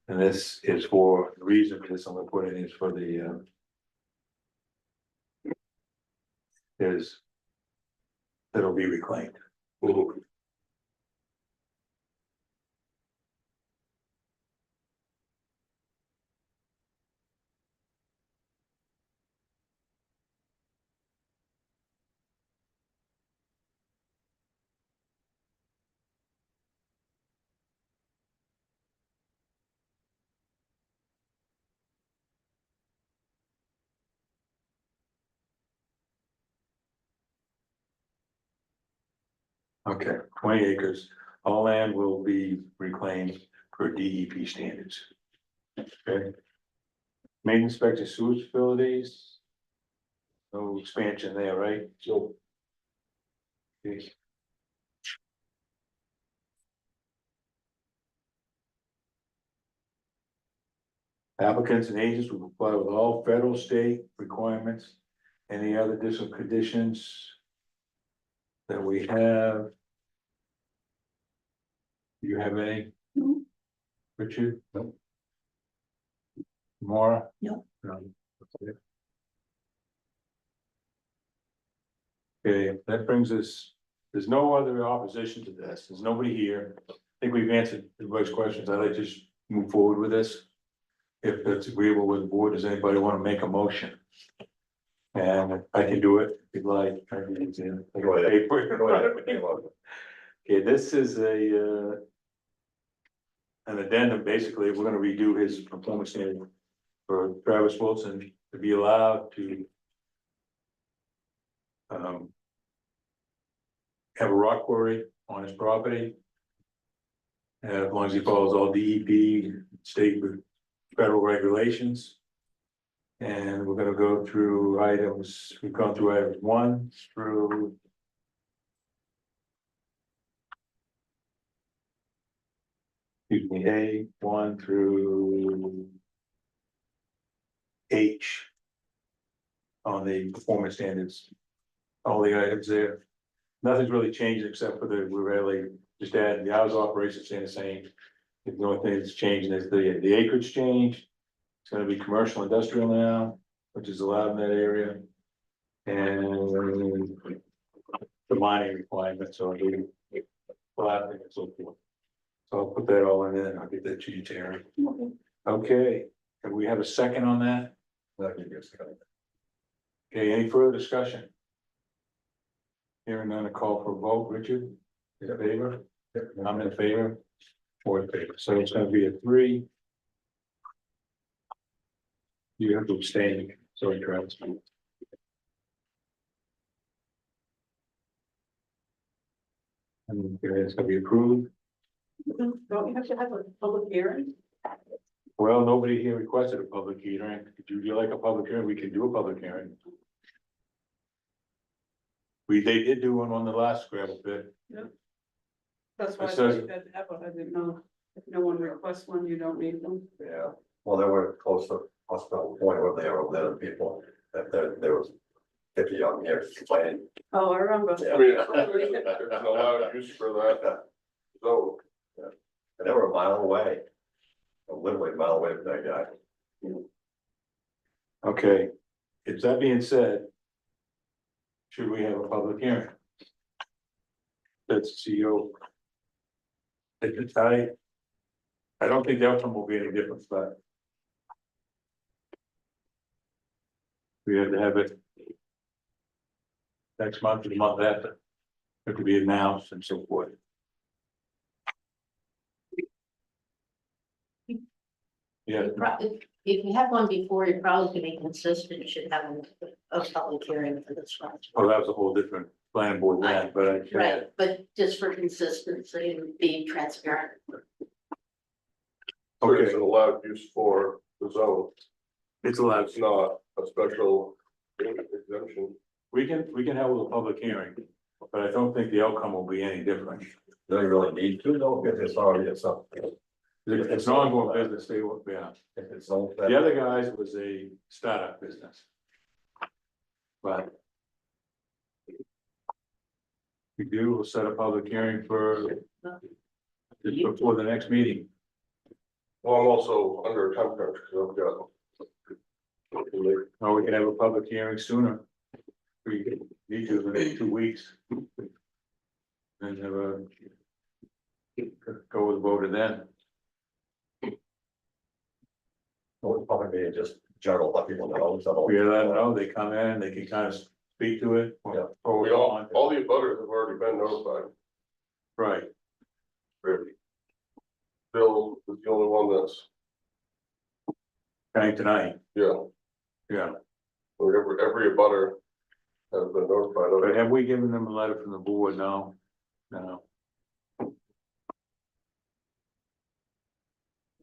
Speaker 2: And this is for, the reason for this, I'm gonna put it is for the, is. That'll be reclaimed.
Speaker 1: Mhm.
Speaker 2: Okay, 20 acres, all land will be reclaimed for DEP standards. Okay. Main inspection sewage facilities. No expansion there, right?
Speaker 1: So
Speaker 2: Okay. Applicants and agents will comply with all federal, state requirements, any other additional conditions. That we have. Do you have any?
Speaker 3: No.
Speaker 2: Richard? No. Maura?
Speaker 3: No.
Speaker 2: No. Okay. Okay, that brings us, there's no other opposition to this, there's nobody here. I think we've answered everybody's questions, I'd like to just move forward with this. If that's agreeable with the board, does anybody want to make a motion? And I can do it, if you'd like. I can use it. I got paper in front of me. Okay, this is an addendum, basically, we're gonna redo his performance standard for Travis Wilson to be allowed to have a rock quarry on his property. As long as he follows all DEP, state, federal regulations. And we're gonna go through items, we've gone through items 1 through. Excuse me, A1 through. H. On the performance standards. All the items there. Nothing's really changed except for we're really just adding the hours of operation staying the same. The only thing that's changing is the acreage change. It's gonna be commercial industrial now, which is allowed in that area. And the mining requirements are the blasting and so forth. So I'll put that all in there and I'll get that to you, Terry. Okay, can we have a second on that? Okay, any further discussion? Hearing none, a call for a vote, Richard, in favor? I'm in favor. 4 in favor, so it's gonna be a 3. You have to abstain, sorry, Travis. And it's gonna be approved.
Speaker 3: Don't you have to have a public hearing?
Speaker 2: Well, nobody here requested a public hearing. Would you like a public hearing? We can do a public hearing. They did do one on the last gravel pit.
Speaker 3: That's why I
Speaker 2: It
Speaker 3: thought
Speaker 2: says-
Speaker 3: you had to have one. I didn't know. If no one requests one, you don't need one.
Speaker 5: Yeah, well, they were close to hospital point where they were letting people, that there was 50 young years complaining.
Speaker 3: Oh, I remember.
Speaker 1: I mean, there's an allowed use for that, so.
Speaker 5: And they were a mile away, literally a mile away from that guy.
Speaker 2: Okay, if that being said. Should we have a public hearing? That's CEO. I don't think the outcome will be any different, but. We have to have it. Next month or the month after. It could be announced and so forth. Yeah,
Speaker 7: If you have one before, you're probably gonna be consistent, you should have a public hearing for this one.
Speaker 2: oh, that was a whole different plan board then, but I.
Speaker 7: Right, but just for consistency and being transparent.
Speaker 1: So it's
Speaker 2: Okay,
Speaker 1: an allowed use for the zone,
Speaker 2: it's allowed.
Speaker 1: it's not a special exemption.
Speaker 2: We can have a public hearing, but I don't think the outcome will be any different.
Speaker 5: Do they really need to, though, because it's already something.
Speaker 2: It's an ongoing business, they will, yeah.
Speaker 5: If it's all.
Speaker 2: The other guys was a startup business. But. We do, we'll set a public hearing for. Just before the next meeting.
Speaker 1: Well, I'm also under a time crunch because I've got.
Speaker 2: Or we can have a public hearing sooner. We need to, in the next 2 weeks. And have a. Go with the vote then.
Speaker 5: Would probably be just general, let people know. So.
Speaker 2: We let them know, they come in, they can kind of speak to it.
Speaker 5: Yeah.
Speaker 2: Or
Speaker 1: We all the abutters have already been notified.
Speaker 2: Right,
Speaker 1: Really. Bill is the only one that's,
Speaker 2: coming tonight,
Speaker 1: yeah,
Speaker 2: yeah.
Speaker 1: every abutter has been notified of
Speaker 2: But
Speaker 1: it.
Speaker 2: have we given them a letter from the board? No, no.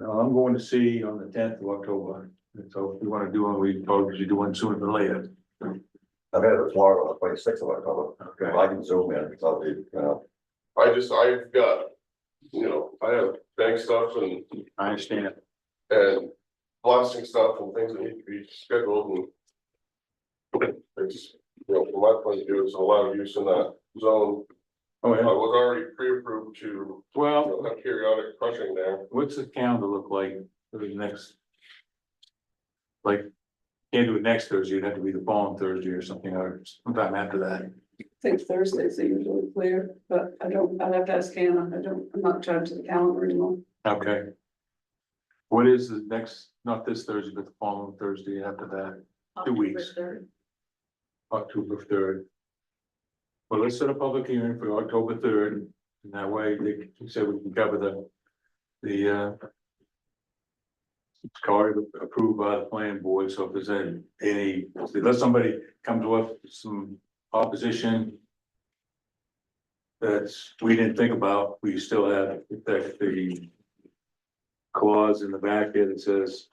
Speaker 2: No, I'm going to see on the 10th of October, and so if we want to do one, we probably should do one sooner than later.
Speaker 5: I've had it Florida on the 26th of October.
Speaker 2: Okay.
Speaker 5: I can zoom in, because I'll be,
Speaker 1: I've got, I have bank stuff and
Speaker 2: I understand.
Speaker 1: blasting stuff and things that need to be scheduled and. It's, from my point of view, it's allowed use in that zone.
Speaker 2: Oh,
Speaker 1: I
Speaker 2: yeah,
Speaker 1: was already pre-approved to,
Speaker 2: well,
Speaker 1: have periodic crushing there.
Speaker 2: what's the calendar look like for the next? Like, can't do it next Thursday, it'd have to be the following Thursday or something, or sometime after that.
Speaker 3: I think Thursdays are usually clear, but I'd have to ask Hannah. I'm not charged to the calendar anymore.
Speaker 2: Okay. What is the next, not this Thursday, but the following Thursday after that, 2 weeks. October 3rd. Well, let's set a public hearing for October 3rd, and that way they can say we can cover the it's already approved by the planning board, so if there's any, unless somebody comes with some opposition that's, we didn't think about, we still have the clause in the back there that says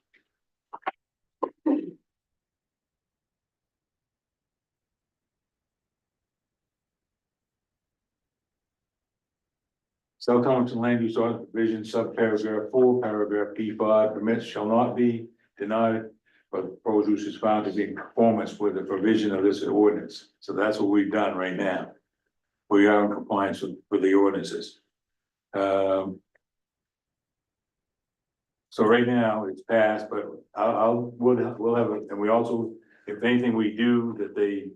Speaker 2: South Thompson Land Use Ordinance Provision, subparagraph 4, paragraph P5, permits shall not be denied. But the proposed use is found to be in conformance with the provision of this ordinance. So that's what we've done right now. We are in compliance with the ordinances. So right now it's passed, but we'll have, and we also, if anything we do that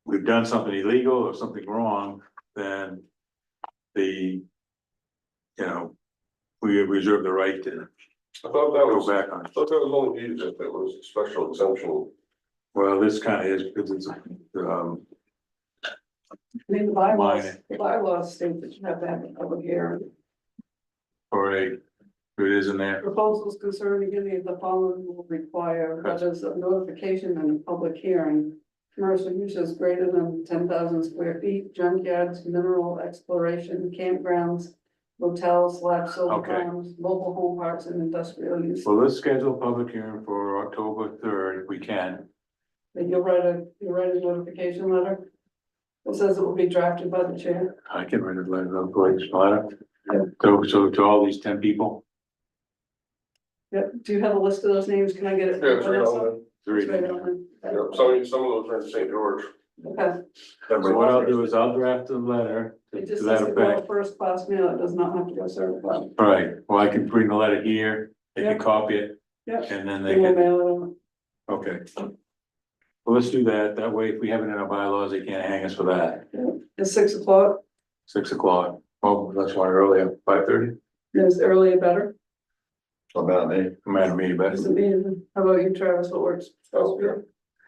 Speaker 2: we've done something illegal or something wrong, then you know, we reserve the right to
Speaker 1: I thought that
Speaker 2: go
Speaker 1: was,
Speaker 2: back on.
Speaker 1: I thought that was only needed if it was a special exemption.
Speaker 2: Well, this kind of is, because it's,
Speaker 3: I mean, the bylaws,
Speaker 2: Minor.
Speaker 3: the bylaws state that you have to have a public hearing.
Speaker 2: or it is in there.
Speaker 3: Proposals concerning any of the following will require letters of notification and a public hearing. Commercial uses greater than 10,000 square feet, junkyards, mineral exploration, campgrounds, hotels, solar
Speaker 2: Okay.
Speaker 3: farms, mobile home parks and industrial use.
Speaker 2: Well, let's schedule a public hearing for October 3rd, if we can.
Speaker 3: And you'll write a notification letter. It says it will be drafted by the chair.
Speaker 2: I can write a letter, go ahead, letter.
Speaker 3: Yeah.
Speaker 2: So to all these 10 people,
Speaker 3: Yep, do you have a list of those names? Can I get it?
Speaker 1: Yeah, it's right on there.
Speaker 2: three.
Speaker 3: It's right on
Speaker 1: Yeah,
Speaker 3: there.
Speaker 1: some of those are in St. George.
Speaker 3: Okay,
Speaker 2: So what I'll do is I'll draft a letter
Speaker 3: it
Speaker 2: to
Speaker 3: just
Speaker 2: that
Speaker 3: says to go
Speaker 2: effect.
Speaker 3: first class mail, it does not have to go certified.
Speaker 2: All right, well, I can bring the letter here, they can
Speaker 3: Yeah.
Speaker 2: copy it,
Speaker 3: Yeah,
Speaker 2: and then
Speaker 3: they
Speaker 2: they
Speaker 3: will
Speaker 2: can,
Speaker 3: mail it on.
Speaker 2: okay. Well, let's do that, that way if we have it in our bylaws, they can't hang us for that,
Speaker 3: It's 6 o'clock,
Speaker 2: 6 o'clock, oh, that's why earlier, 5:30,
Speaker 3: is earlier better,
Speaker 5: So about me,
Speaker 2: matter me, but
Speaker 3: does it mean, how about you, Travis, what works? best for you?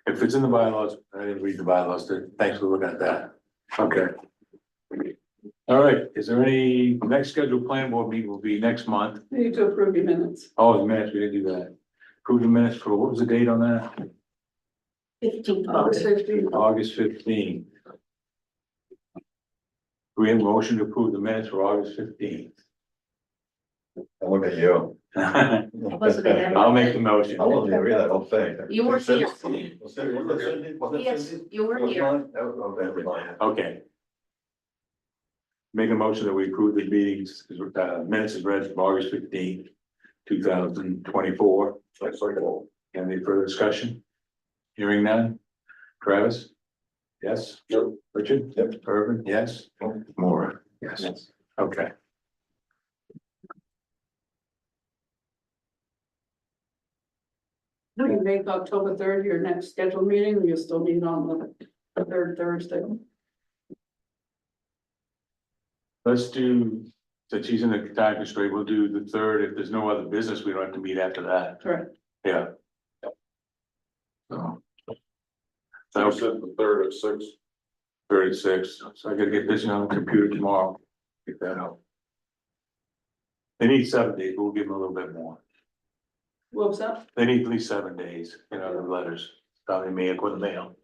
Speaker 2: if it's in the bylaws, I didn't read the bylaws, thanks for looking at that, okay. All right, is there any, next scheduled planning board meeting will be next month,
Speaker 3: You need to approve your minutes.
Speaker 2: oh, the minutes, we didn't do that. Approve the minutes for, what was the date on that?
Speaker 7: 15
Speaker 3: August 15th.
Speaker 2: August 15th. We have a motion to approve the minutes for August 15th.
Speaker 5: I look at you.
Speaker 7: wasn't there.
Speaker 2: I'll make the motion.
Speaker 5: I wasn't here either, I don't think.
Speaker 7: You were here.
Speaker 5: Was it Cindy? Was it
Speaker 7: Yes,
Speaker 5: Cindy?
Speaker 7: you were
Speaker 5: Was
Speaker 7: here.
Speaker 5: mine? That was, okay, that was mine.
Speaker 2: Okay. Make a motion that we approve the meetings, minutes is read from August 15th, 2024.
Speaker 1: That's like, well,
Speaker 2: Any further discussion? Hearing none. Travis? Yes.
Speaker 1: Yep.
Speaker 2: Richard?
Speaker 5: Yep.
Speaker 2: Irvin? Yes. Maura? Yes. Okay.
Speaker 3: Do you make October 3rd your next scheduled meeting, or you still meet on the third Thursday?
Speaker 2: Let's do, since he's in the time constraint, we'll do the 3rd. If there's no other business, we don't have to meet after that.
Speaker 3: Correct.
Speaker 2: Yeah. So.
Speaker 1: so you said the 3rd at 6.
Speaker 2: 36, so I gotta get this on the computer tomorrow, get that out. They need 7 days, but we'll give them a little bit more.
Speaker 3: What's that?
Speaker 2: They need at least 7 days, you know, the letters, probably me, put in the mail,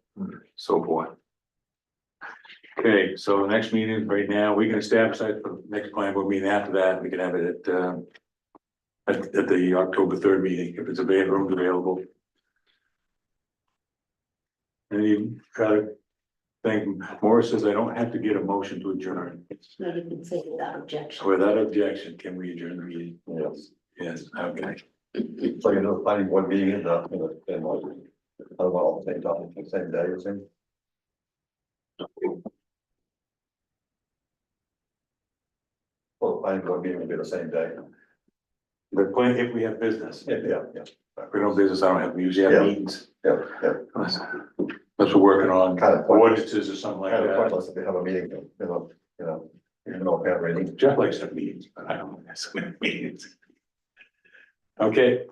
Speaker 2: so forth. Okay, so the next meeting right now, we can establish that for the next plan board meeting after that, we can have it at the October 3rd meeting, if it's available, rooms available. Any thing, Morris says I don't have to get a motion to adjourn.
Speaker 7: No, you can say without objection.
Speaker 2: Without objection, can we adjourn the meeting?
Speaker 5: Yes.
Speaker 2: Yes, okay.
Speaker 5: So you know, planning board meeting in the, in like, I don't know, all the same time, the same day, or same. Well, the planning board meeting will be the same day.
Speaker 2: The plan, if we have business,
Speaker 5: Yeah.
Speaker 2: if we don't have business, I don't have, we usually have
Speaker 5: Yeah.
Speaker 2: meetings.
Speaker 5: Yeah.
Speaker 2: Unless we're working on
Speaker 5: Kind of pointless,
Speaker 2: ordinances or something like
Speaker 5: kind of
Speaker 2: that.
Speaker 5: pointless if they have a meeting, even though we have a meeting.
Speaker 2: Jeff likes to have meetings, but I don't like to have meetings. Okay,